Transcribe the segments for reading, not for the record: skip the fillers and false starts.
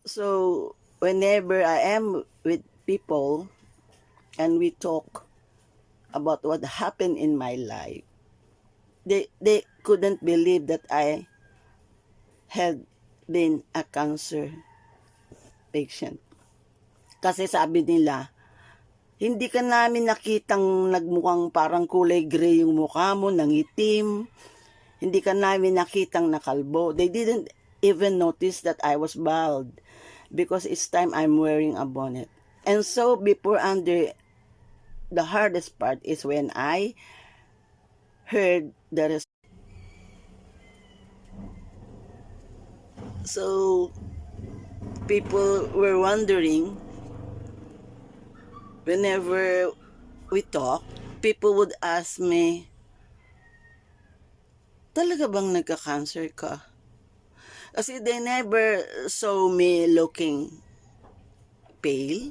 So, whenever I am with people and we talk about what happened in my life, they couldn't believe that I had been a cancer patient. Kasi sabi nila, hindi ka namin nakitang nagmukhang parang kulay gray yung mukha mo, nangitim. Hindi ka namin nakitang nakalbo. They didn't even notice that I was bald because each time I'm wearing a bonnet. And so before under the hardest part is when I heard the so people were wondering whenever we talk, people would ask me, talaga bang nagka-cancer ka? Kasi they never saw me looking pale.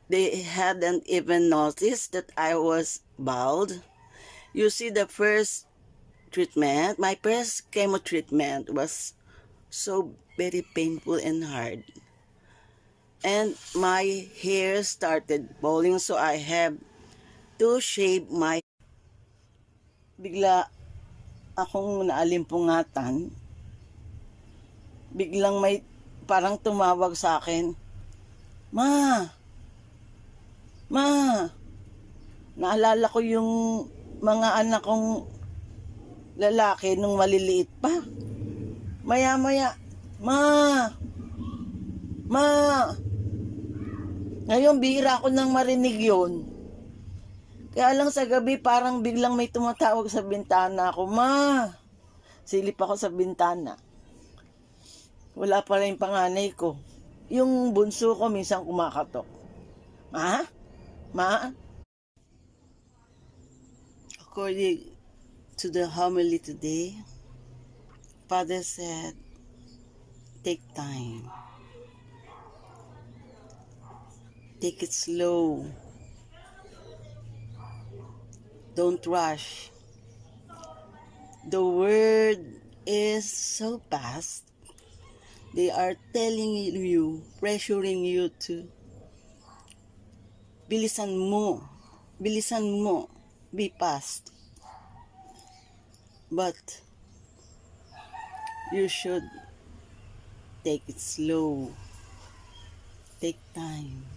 They hadn't even noticed that I was bald. You see, the first treatment, my first chemo treatment was so very painful and hard. And my hair started falling, so I have to shave my... Bigla akong naalimpungatan. Biglang may parang tumawag sa akin, Ma! Ma! Naalala ko yung mga anak kong lalaki nung maliliit pa. Maya-maya, Ma! Ma! Ngayon, bihira ko nang marinig yun. Kaya lang sa gabi, parang biglang may tumatawag sa bintana ako, Ma! Silip ako sa bintana. Wala pala yung panganay ko. Yung bunso ko minsan kumakatok. Ma? Ma? According to the homily today, Father said, take time. Take it slow. Don't rush. The word is so fast. They are telling you, pressuring you to bilisan mo, be fast. But you should take it slow. Take time.